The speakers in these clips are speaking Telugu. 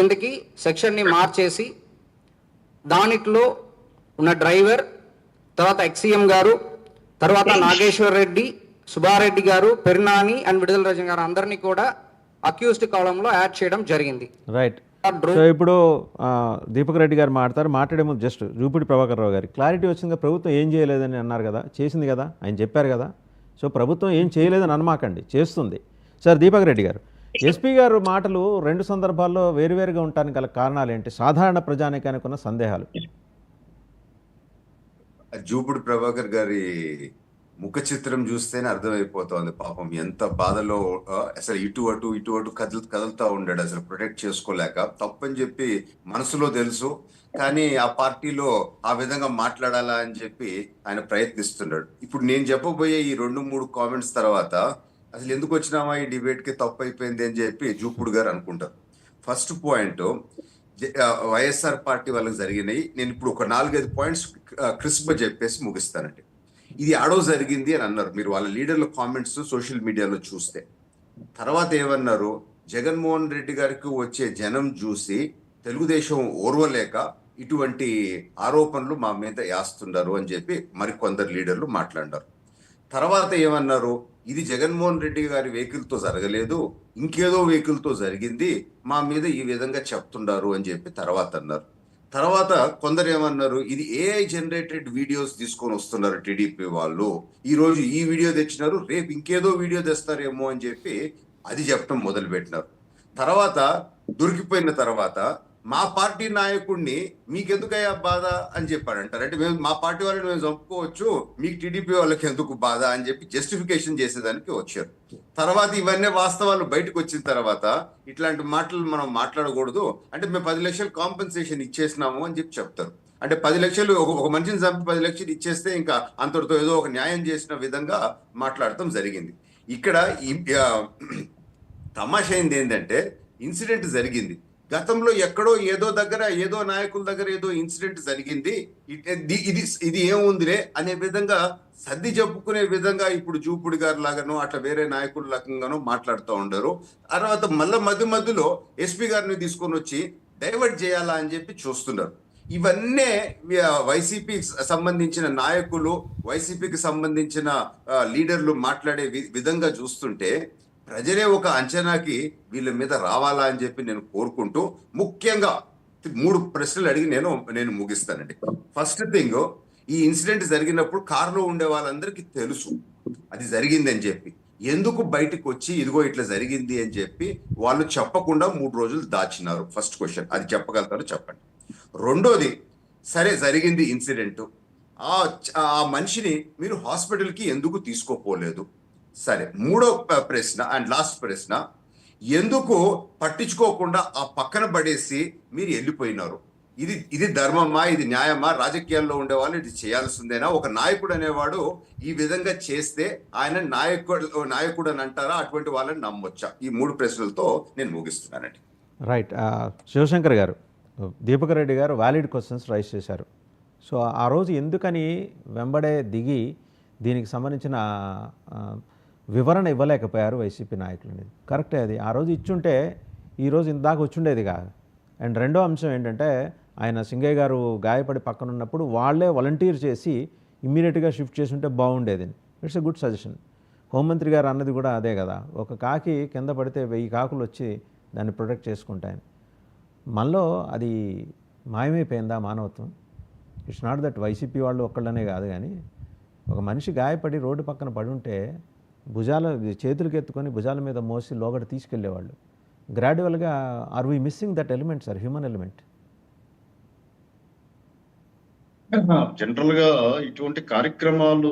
కిందకి సెక్షన్ని మార్చేసి దానిలో ఉన్న డ్రైవర్, తర్వాత ఎక్సీఎం గారు, తర్వాత నాగేశ్వర్ రెడ్డి, సుబ్బారెడ్డి గారు, పెర్నాని అండ్ విడుదల రజన్ గారు అందరినీ కూడా అక్యూజ్డ్ కాలంలో యాడ్ చేయడం జరిగింది. రైట్. సో ఇప్పుడు దీపక్ రెడ్డి గారు మాట్లాడే ముందు జస్ట్ జూపిడి ప్రభాకర్ రావు గారి క్లారిటీ వచ్చింది. ప్రభుత్వం ఏం చేయలేదని అన్నారు కదా, చేసింది కదా, ఆయన చెప్పారు కదా. సో ప్రభుత్వం ఏం చేయలేదని అనమాకండి, చేస్తుంది. సార్ దీపక్ రెడ్డి గారు, ఎస్పీ గారు మాటలు రెండు సందర్భాల్లో వేరువేరుగా ఉండటానికి గల కారణాలు ఏంటి? సాధారణ ప్రజానికానికి ఉన్న సందేహాలు. జూపిడి ప్రభాకర్ గారి ముఖ చిత్రం చూస్తేనే అర్థమైపోతుంది పాపం ఎంత బాధలో. అసలు ఇటు అటు కదులుతా ఉండాడు, అసలు ప్రొటెక్ట్ చేసుకోలేక. తప్పని చెప్పి మనసులో తెలుసు, కానీ ఆ పార్టీలో ఆ విధంగా మాట్లాడాలా అని చెప్పి ఆయన ప్రయత్నిస్తున్నాడు. ఇప్పుడు నేను చెప్పబోయే ఈ 2-3 కామెంట్స్ తర్వాత అసలు ఎందుకు వచ్చినామా ఈ డిబేట్ కి, తప్పు అయిపోయింది అని చెప్పి జూపుడు గారు అనుకుంటారు. ఫస్ట్ పాయింట్, వైఎస్ఆర్ పార్టీ వాళ్ళకి జరిగినాయి. నేను ఇప్పుడు ఒక 4-5 పాయింట్స్ క్రిస్ప్ గా చెప్పేసి ముగిస్తానండి. ఇది ఆడో జరిగింది అని అన్నారు మీరు, వాళ్ళ లీడర్ల కామెంట్స్ సోషల్ మీడియాలో చూస్తే. తర్వాత ఏమన్నారు, జగన్మోహన్ రెడ్డి గారికి వచ్చే జనం చూసి తెలుగుదేశం ఓర్వలేక ఇటువంటి ఆరోపణలు మా మీద వేస్తున్నారు అని చెప్పి మరికొందరు లీడర్లు మాట్లాడారు. తర్వాత ఏమన్నారు, ఇది జగన్మోహన్ రెడ్డి గారి వెహికల్ తో జరగలేదు, ఇంకేదో వెహికల్ తో జరిగింది, మా మీద ఈ విధంగా చెప్తున్నారు అని చెప్పి తర్వాత అన్నారు. తర్వాత కొందరు ఏమన్నారు, ఇది ఏఐ జనరేటెడ్ వీడియోస్ తీసుకొని వస్తున్నారు టీడీపీ వాళ్ళు, ఈ రోజు ఈ వీడియో తెచ్చినారు, రేపు ఇంకేదో వీడియో తెస్తారేమో అని చెప్పి అది చెప్పడం మొదలు పెట్టినారు. తర్వాత దొరికిపోయిన తర్వాత మా పార్టీ నాయకుడిని మీకెందుకయ్యా బాధ అని చెప్పారంటారు. అంటే మేము మా పార్టీ వాళ్ళని మేము చంపుకోవచ్చు, మీకు టీడీపీ వాళ్ళకి ఎందుకు బాధ అని చెప్పి జస్టిఫికేషన్ చేసేదానికి వచ్చారు. తర్వాత ఇవన్నీ వాస్తవాలు బయటకు వచ్చిన తర్వాత ఇట్లాంటి మాటలు మనం మాట్లాడకూడదు, అంటే మేము 10 లక్షలు కాంపెన్సేషన్ ఇచ్చేసినాము అని చెప్పి చెప్తారు. అంటే 10 లక్షలు ఒక మనిషిని చంపి 10 లక్షలు ఇచ్చేస్తే ఇంకా అంతటితో ఏదో ఒక న్యాయం చేసిన విధంగా మాట్లాడటం జరిగింది. ఇక్కడ తమాషా అయింది ఏంటంటే, ఇన్సిడెంట్ జరిగింది గతంలో ఎక్కడో ఏదో దగ్గర ఏదో నాయకుల దగ్గర ఏదో ఇన్సిడెంట్ జరిగింది, ఇది ఏముందిలే అనే విధంగా సర్ది చెప్పుకునే విధంగా ఇప్పుడు జూపుడి గారు లాగానో అట్లా వేరే నాయకుల రకంగానో మాట్లాడుతూ ఉండరు. తర్వాత మధ్యలో ఎస్పీ గారిని తీసుకొని వచ్చి డైవర్ట్ చేయాలా అని చెప్పి చూస్తున్నారు. ఇవన్నీ వైసీపీకి సంబంధించిన నాయకులు, వైసీపీకి సంబంధించిన లీడర్లు మాట్లాడే విధంగా చూస్తుంటే ప్రజలే ఒక అంచనాకి వీళ్ళ మీద రావాలా అని చెప్పి నేను కోరుకుంటూ ముఖ్యంగా 3 ప్రశ్నలు అడిగి నేను ముగిస్తానండి. ఫస్ట్ థింగ్, ఈ ఇన్సిడెంట్ జరిగినప్పుడు కారులో ఉండే వాళ్ళందరికీ తెలుసు అది జరిగిందని చెప్పి, ఎందుకు బయటకు వచ్చి ఇదిగో ఇట్లా జరిగింది అని చెప్పి వాళ్ళు చెప్పకుండా 3 రోజులు దాచినారు? ఫస్ట్ క్వశ్చన్, అది చెప్పగలుగుతారు చెప్పండి. రెండోది, సరే జరిగింది ఇన్సిడెంట్, ఆ మనిషిని మీరు హాస్పిటల్కి ఎందుకు తీసుకోపోలేదు? సరే. మూడో ప్రశ్న అండ్ లాస్ట్ ప్రశ్న, ఎందుకు పట్టించుకోకుండా ఆ పక్కన పడేసి మీరు వెళ్ళిపోయినారు? ఇది ధర్మమా, ఇది న్యాయమా? రాజకీయాల్లో ఉండేవాళ్ళు ఇది చేయాల్సిందేనా? ఒక నాయకుడు అనేవాడు ఈ విధంగా చేస్తే ఆయన నాయకుడు అని అంటారా? అటువంటి వాళ్ళని నమ్మొచ్చా? ఈ 3 ప్రశ్నలతో నేను ముగిస్తున్నానండి. రైట్. శివశంకర్ గారు, దీపక్ రెడ్డి గారు వ్యాలిడ్ క్వశ్చన్స్ రైజ్ చేశారు. సో ఆ రోజు ఎందుకని వెంబడే దిగి దీనికి సంబంధించిన వివరణ ఇవ్వలేకపోయారు వైసీపీ నాయకులు అనేది కరెక్టే. అది ఆ రోజు ఇచ్చుంటే ఈరోజు ఇందాక వచ్చుండేది కాదు. అండ్ రెండో అంశం ఏంటంటే, ఆయన సింగయ్య గారు గాయపడి పక్కన ఉన్నప్పుడు వాళ్ళే వాలంటీర్ చేసి ఇమ్మీడియట్గా షిఫ్ట్ చేసి ఉంటే బాగుండేది. It's a good suggestion. హోంమంత్రి గారు అన్నది కూడా అదే కదా, ఒక కాకి కింద పడితే 1000 కాకులు వచ్చి దాన్ని ప్రొటెక్ట్ చేసుకుంటాయని. మనలో అది మాయమైపోయిందా మానవత్వం? ఇట్స్ నాట్ దట్ వైసీపీ వాళ్ళు ఒక్కళ్ళనే కాదు, కానీ ఒక మనిషి గాయపడి రోడ్డు పక్కన పడి ఉంటే చేతులకి ఎత్తుకొని భుజాల మీద మోసి లోగడ తీసుకెళ్లేవాళ్ళు. గ్రాడ్యువల్గా are we missing that element sir, human element? General గా ఇటువంటి కార్యక్రమాలు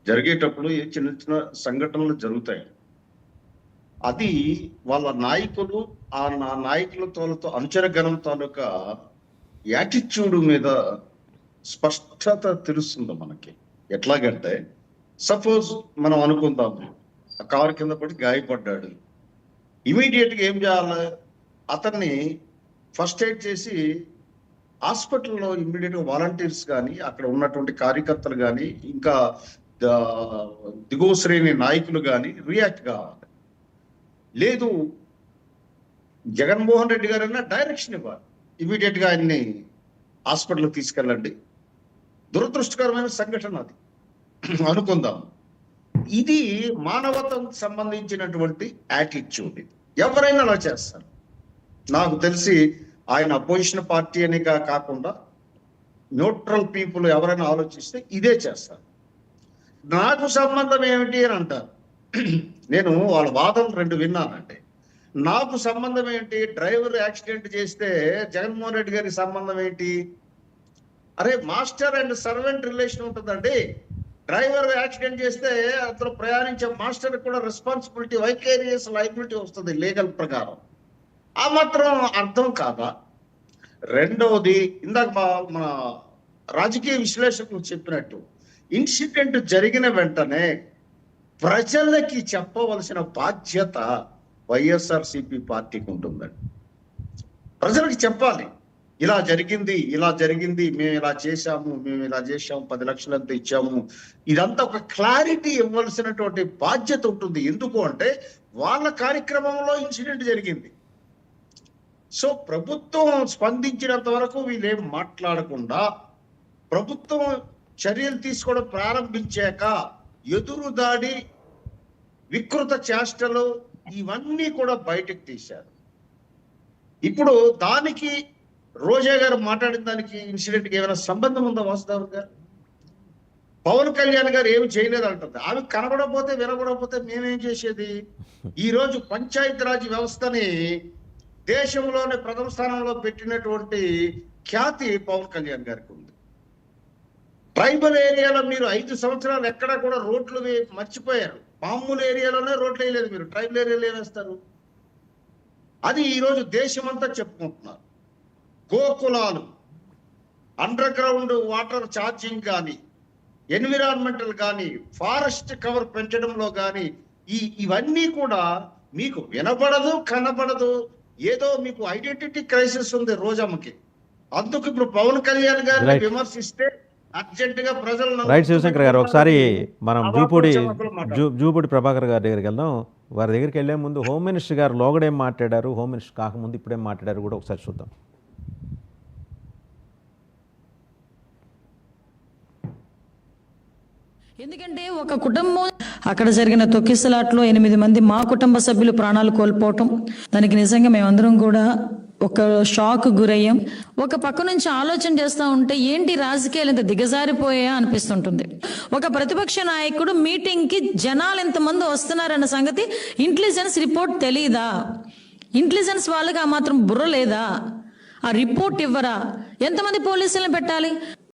జరిగేటప్పుడు చిన్న చిన్న సంఘటనలు జరుగుతాయి. అది వాళ్ళ నాయకులు, ఆ నాయకులతో అనుచరగణం తాలూకా యాటిట్యూడ్ మీద స్పష్టత తెలుస్తుంది మనకి. ఎట్లాగంటే, సపోజ్ మనం అనుకుందాం, ఆ కారు కింద పడి గాయపడ్డాడు, ఇమీడియట్ గా ఏం చేయాలి? అతన్ని ఫస్ట్ ఎయిడ్ చేసి హాస్పిటల్లో ఇమ్మీడియట్ గా వాలంటీర్స్ కానీ, అక్కడ ఉన్నటువంటి కార్యకర్తలు కానీ, ఇంకా దిగువ శ్రేణి నాయకులు కానీ రియాక్ట్ కావాలి. లేదు జగన్మోహన్ రెడ్డి గారైనా డైరెక్షన్ ఇవ్వాలి, ఇమీడియట్ గా ఆయన్ని హాస్పిటల్కి తీసుకెళ్ళండి. దురదృష్టకరమైన సంఘటన అది అనుకుందాం. ఇది మానవతకు సంబంధించినటువంటి యాటిట్యూడ్. ఇది ఎవరైనా అలా చేస్తారు. నాకు తెలిసి ఆయన అపోజిషన్ పార్టీ అని కాకుండా న్యూట్రల్ పీపుల్ ఎవరైనా ఆలోచిస్తే ఇదే చేస్తారు. నాకు సంబంధం ఏమిటి అని అంటారు. నేను వాళ్ళ వాదన 2 విన్నానండి. నాకు సంబంధం ఏంటి, డ్రైవర్ యాక్సిడెంట్ చేస్తే జగన్మోహన్ రెడ్డి గారికి సంబంధం ఏంటి? అరే, మాస్టర్ అండ్ సర్వెంట్ రిలేషన్ ఉంటుందండి. డ్రైవర్ యాక్సిడెంట్ చేస్తే అతను ప్రయాణించే మాస్టర్ కూడా రెస్పాన్సిబిలిటీ, వైకేరియస్ లైబిలిటీ వస్తుంది లీగల్ ప్రకారం. ఆ మాత్రం అర్థం కాదా? రెండవది, ఇందాక మన రాజకీయ విశ్లేషకులు చెప్పినట్టు ఇన్సిడెంట్ జరిగిన వెంటనే ప్రజలకి చెప్పవలసిన బాధ్యత వైఎస్ఆర్సీపీ పార్టీకి ఉంటుందండి. ప్రజలకు చెప్పాలి, ఇలా జరిగింది, మేము ఇలా చేశాము, 10 లక్షలంతా ఇచ్చాము. ఇదంతా ఒక క్లారిటీ ఇవ్వాల్సినటువంటి బాధ్యత ఉంటుంది. ఎందుకు అంటే వాళ్ళ కార్యక్రమంలో ఇన్సిడెంట్ జరిగింది. సో ప్రభుత్వం స్పందించినంత వరకు వీళ్ళేం మాట్లాడకుండా, ప్రభుత్వం చర్యలు తీసుకోవడం ప్రారంభించాక ఎదురుదాడి, వికృత చేష్టలు ఇవన్నీ కూడా బయటకు తీశారు. ఇప్పుడు దానికి రోజా గారు మాట్లాడిన దానికి ఇన్సిడెంట్కి ఏమైనా సంబంధం ఉందా వాసుదేవ్ గారు? పవన్ కళ్యాణ్ గారు ఏమి చేయలేదు అంటుంది. ఆమె కనబడకపోతే వినబడకపోతే మేమేం చేసేది? ఈ రోజు పంచాయతీరాజ్ వ్యవస్థని దేశంలోనే ప్రథమ స్థానంలో పెట్టినటువంటి ఖ్యాతి పవన్ కళ్యాణ్ గారికి ఉంది. ట్రైబల్ ఏరియాలో మీరు 5 సంవత్సరాలు ఎక్కడా కూడా రోడ్లు మర్చిపోయారు. మామూలు ఏరియాలోనే రోడ్లు వేయలేదు, మీరు ట్రైబల్ ఏరియాలో ఏమేస్తారు? అది ఈరోజు దేశమంతా చెప్పుకుంటున్నారు. గోకులాలు, అండర్ గ్రౌండ్ వాటర్ ఛార్జింగ్ కానీ, ఎన్విరాన్మెంటల్ కానీ, ఫారెస్ట్ కవర్ పెంచడంలో కానీ ఇవన్నీ కూడా మీకు వినబడదు, కనబడదు. ఏదో మీకు ఐడెంటిటీ క్రైసిస్ ఉంది రోజమ్మకి. అందుకు ఇప్పుడు పవన్ కళ్యాణ్ గారిని విమర్శిస్తే అర్జెంట్ గా ప్రజలు రైట్. శివశంకర్ గారు, ఒకసారి మనం జూపూడి ప్రభాకర్ గారి దగ్గరికి వెళ్దాం. వారి దగ్గరికి వెళ్లే ముందు హోమ్ మినిస్టర్ గారు లోగడేం మాట్లాడారు, హోమ్ మినిస్టర్ కాకముందు ఇప్పుడేం మాట్లాడారు కూడా ఒకసారి చూద్దాం. ఎందుకంటే ఒక కుటుంబం అక్కడ జరిగిన తొక్కిసలాట్లో 8 మంది మా కుటుంబ సభ్యులు ప్రాణాలు కోల్పోవటం, దానికి నిజంగా మేమందరం కూడా ఒక షాక్ గురయ్యాం. ఒక పక్క నుంచి ఆలోచన చేస్తూ ఉంటే ఏంటి రాజకీయాలు ఇంత దిగజారిపోయా అనిపిస్తుంటుంది. ఒక ప్రతిపక్ష నాయకుడు మీటింగ్కి జనాలు ఎంతమంది వస్తున్నారన్న సంగతి ఇంటెలిజెన్స్ రిపోర్ట్ తెలీదా? ఇంటెలిజెన్స్ వాళ్ళకి ఆ మాత్రం బుర్ర లేదా? ఆ రిపోర్ట్ ఇవ్వరా? ఎంతమంది పోలీసులను పెట్టాలి?